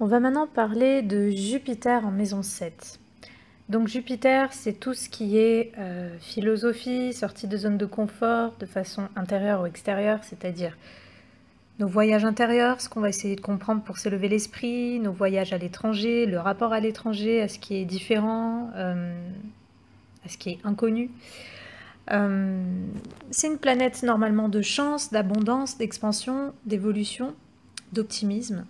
On va maintenant parler de Jupiter en maison 7. Donc Jupiter, c'est tout ce qui est philosophie, sortie de zone de confort, de façon intérieure ou extérieure, c'est-à-dire nos voyages intérieurs, ce qu'on va essayer de comprendre pour s'élever l'esprit, nos voyages à l'étranger, le rapport à l'étranger, à ce qui est différent, à ce qui est inconnu. C'est une planète normalement de chance, d'abondance, d'expansion, d'évolution, d'optimisme.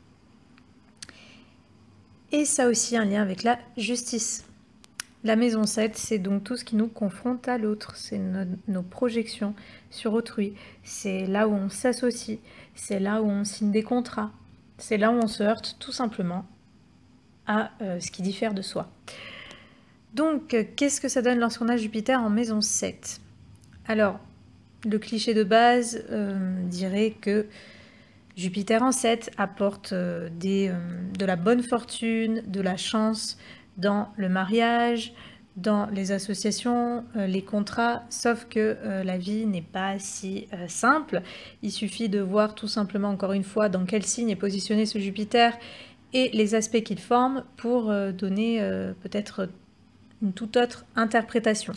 Et ça a aussi un lien avec la justice. La maison 7, c'est donc tout ce qui nous confronte à l'autre, c'est nos projections sur autrui, c'est là où on s'associe, c'est là où on signe des contrats, c'est là où on se heurte tout simplement à ce qui diffère de soi. Donc, qu'est-ce que ça donne lorsqu'on a Jupiter en maison 7? Alors, le cliché de base dirait que Jupiter en 7 apporte de la bonne fortune, de la chance dans le mariage, dans les associations, les contrats, sauf que la vie n'est pas si simple. Il suffit de voir tout simplement, encore une fois, dans quel signe est positionné ce Jupiter et les aspects qu'il forme pour donner peut-être une toute autre interprétation.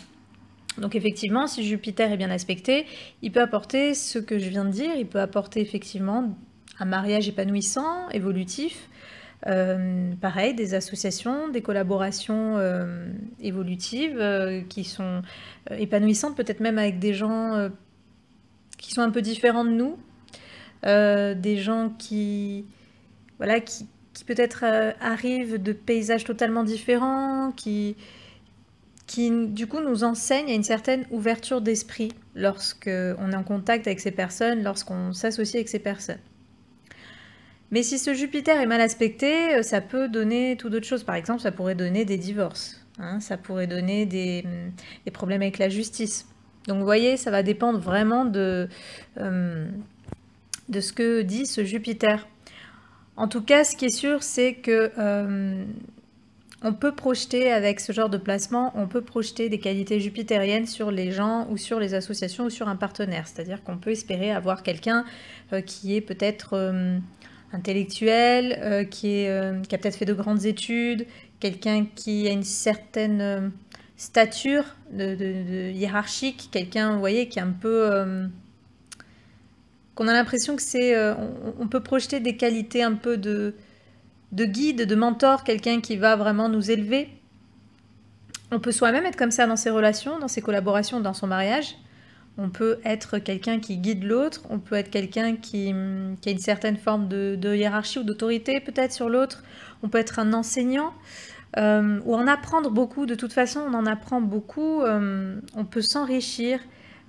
Donc effectivement, si Jupiter est bien aspecté, il peut apporter ce que je viens de dire, il peut apporter effectivement un mariage épanouissant, évolutif, pareil, des associations, des collaborations évolutives qui sont épanouissantes, peut-être même avec des gens qui sont un peu différents de nous, des gens qui peut-être arrivent de paysages totalement différents, qui du coup nous enseigne à une certaine ouverture d'esprit lorsqu'on est en contact avec ces personnes, lorsqu'on s'associe avec ces personnes. Mais si ce Jupiter est mal aspecté, ça peut donner tout d'autres choses. Par exemple, ça pourrait donner des divorces, hein, ça pourrait donner des problèmes avec la justice. Donc vous voyez, ça va dépendre vraiment de ce que dit ce Jupiter. En tout cas, ce qui est sûr, c'est que on peut projeter avec ce genre de placement, on peut projeter des qualités jupitériennes sur les gens ou sur les associations ou sur un partenaire. C'est-à-dire qu'on peut espérer avoir quelqu'un qui est peut-être intellectuel, qui a peut-être fait de grandes études, quelqu'un qui a une certaine stature de hiérarchique, quelqu'un, vous voyez, qui est un peu... qu'on a l'impression que c'est... on peut projeter des qualités un peu de guide, de mentor, quelqu'un qui va vraiment nous élever. On peut soi-même être comme ça dans ses relations, dans ses collaborations, dans son mariage. On peut être quelqu'un qui guide l'autre, on peut être quelqu'un qui a une certaine forme de hiérarchie ou d'autorité peut-être sur l'autre. On peut être un enseignant ou en apprendre beaucoup. De toute façon, on en apprend beaucoup. On peut s'enrichir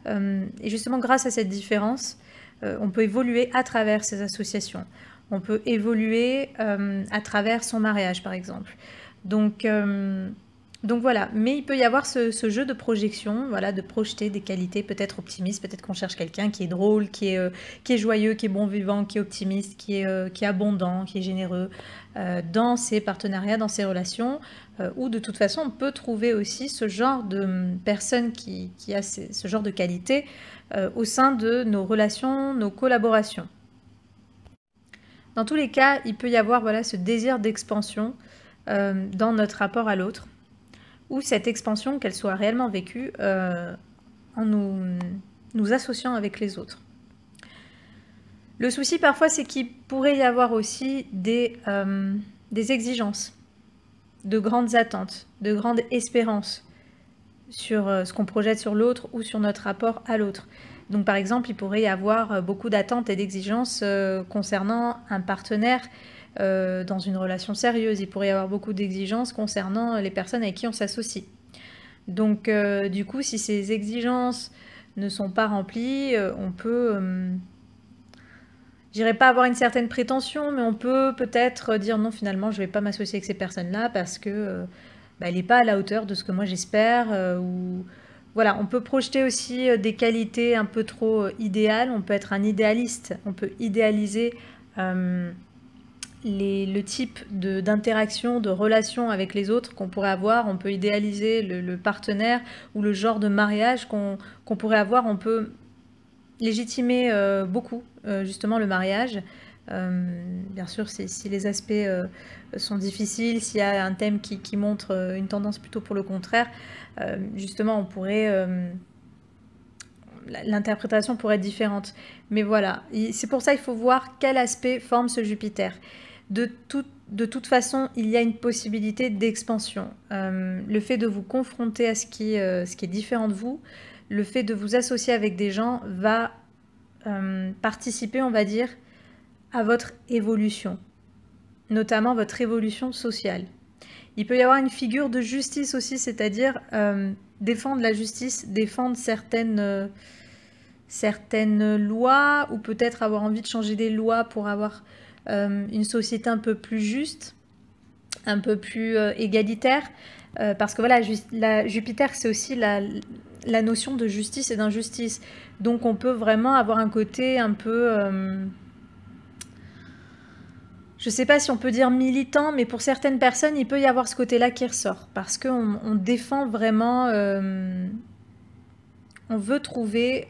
et justement grâce à cette différence, on peut évoluer à travers ces associations. On peut évoluer à travers son mariage, par exemple. Donc voilà, mais il peut y avoir ce jeu de projection, voilà, de projeter des qualités peut-être optimistes, peut-être qu'on cherche quelqu'un qui est drôle, qui est joyeux, qui est bon vivant, qui est optimiste, qui est abondant, qui est généreux dans ses partenariats, dans ses relations, où de toute façon on peut trouver aussi ce genre de personne qui a ce genre de qualités au sein de nos relations, nos collaborations. Dans tous les cas, il peut y avoir voilà, ce désir d'expansion dans notre rapport à l'autre, ou cette expansion, qu'elle soit réellement vécue en nous associant avec les autres. Le souci parfois, c'est qu'il pourrait y avoir aussi des exigences, de grandes attentes, de grandes espérances sur ce qu'on projette sur l'autre ou sur notre rapport à l'autre. Donc par exemple, il pourrait y avoir beaucoup d'attentes et d'exigences concernant un partenaire dans une relation sérieuse. Il pourrait y avoir beaucoup d'exigences concernant les personnes avec qui on s'associe. Donc du coup, si ces exigences ne sont pas remplies, on peut... je dirais pas avoir une certaine prétention, mais on peut peut-être dire non, finalement, je ne vais pas m'associer avec ces personnes-là parce que elle n'est pas à la hauteur de ce que moi j'espère ou... Voilà, on peut projeter aussi des qualités un peu trop idéales, on peut être un idéaliste, on peut idéaliser le type d'interaction, de relation avec les autres qu'on pourrait avoir, on peut idéaliser le partenaire ou le genre de mariage qu'on pourrait avoir, on peut légitimer beaucoup justement le mariage Bien sûr, si les aspects sont difficiles, s'il y a un thème qui montre une tendance plutôt pour le contraire, justement, on pourrait... l'interprétation pourrait être différente. Mais voilà, c'est pour ça qu'il faut voir quel aspect forme ce Jupiter. De toute façon, il y a une possibilité d'expansion. Le fait de vous confronter à ce qui est différent de vous, le fait de vous associer avec des gens va participer, on va dire, à votre évolution, notamment votre évolution sociale. Il peut y avoir une figure de justice aussi, c'est-à-dire défendre la justice, défendre certaines lois, ou peut-être avoir envie de changer des lois pour avoir une société un peu plus juste, un peu plus égalitaire. Parce que voilà, Jupiter, c'est aussi la notion de justice et d'injustice. Donc on peut vraiment avoir un côté un peu... je ne sais pas si on peut dire militant, mais pour certaines personnes, il peut y avoir ce côté-là qui ressort. Parce qu'on défend vraiment... on veut trouver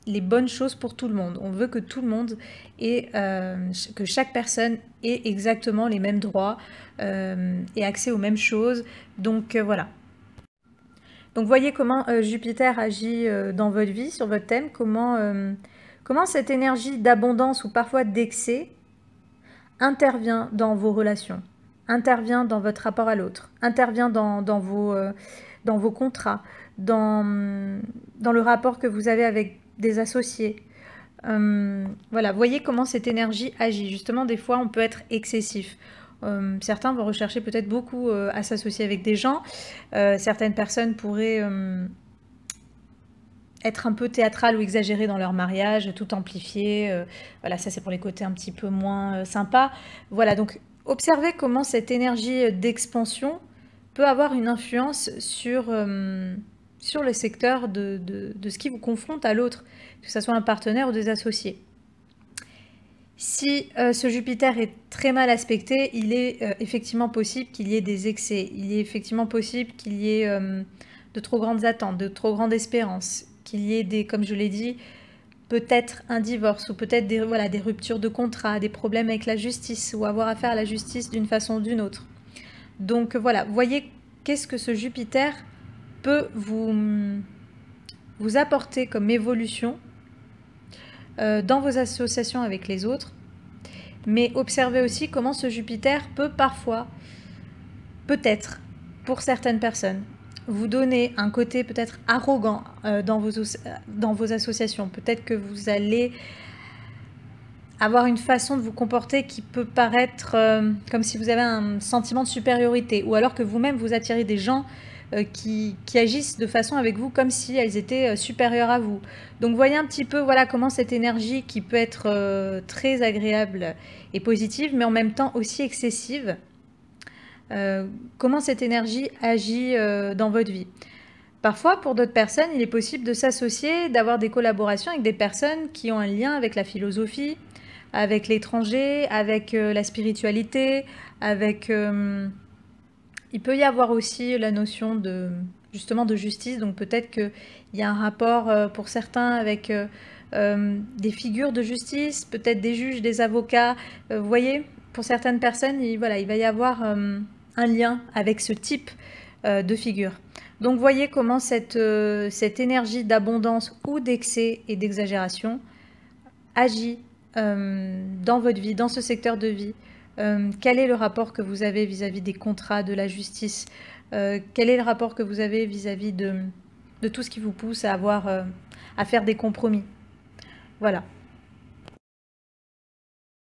les bonnes choses pour tout le monde. On veut que tout le monde ait... que chaque personne ait exactement les mêmes droits et accès aux mêmes choses. Donc voilà. Donc voyez comment Jupiter agit dans votre vie, sur votre thème. Comment cette énergie d'abondance ou parfois d'excès intervient dans vos relations, intervient dans votre rapport à l'autre, intervient dans vos contrats, dans le rapport que vous avez avec des associés. Voilà, voyez comment cette énergie agit. Justement, des fois, on peut être excessif. Certains vont rechercher peut-être beaucoup à s'associer avec des gens. Certaines personnes pourraient... être un peu théâtral ou exagéré dans leur mariage, tout amplifier. Voilà, ça c'est pour les côtés un petit peu moins sympas. Voilà, donc observez comment cette énergie d'expansion peut avoir une influence sur le secteur de ce qui vous confronte à l'autre, que ce soit un partenaire ou des associés. Si ce Jupiter est très mal aspecté, il est effectivement possible qu'il y ait des excès. Il est effectivement possible qu'il y ait de trop grandes attentes, de trop grandes espérances, qu'il y ait comme je l'ai dit, peut-être un divorce ou peut-être des ruptures de contrat, des problèmes avec la justice ou avoir affaire à la justice d'une façon ou d'une autre. Donc voilà, voyez qu'est-ce que ce Jupiter peut vous apporter comme évolution dans vos associations avec les autres. Mais observez aussi comment ce Jupiter peut parfois, peut-être, pour certaines personnes, vous donner un côté peut-être arrogant dans vos associations. Peut-être que vous allez avoir une façon de vous comporter qui peut paraître comme si vous avez un sentiment de supériorité, ou alors que vous-même vous attirez des gens qui agissent de façon avec vous comme si elles étaient supérieures à vous. Donc voyez un petit peu voilà, comment cette énergie qui peut être très agréable et positive, mais en même temps aussi excessive, comment cette énergie agit dans votre vie. Parfois, pour d'autres personnes, il est possible de s'associer, d'avoir des collaborations avec des personnes qui ont un lien avec la philosophie, avec l'étranger, avec la spiritualité, avec... il peut y avoir aussi la notion justement de justice, donc peut-être qu'il y a un rapport pour certains avec des figures de justice, peut-être des juges, des avocats. Vous voyez, pour certaines personnes, il va y avoir un lien avec ce type de figure. Donc voyez comment cette énergie d'abondance ou d'excès et d'exagération agit dans votre vie, dans ce secteur de vie. Quel est le rapport que vous avez vis-à-vis des contrats, de la justice? Quel est le rapport que vous avez vis-à-vis de tout ce qui vous pousse à faire des compromis? Voilà.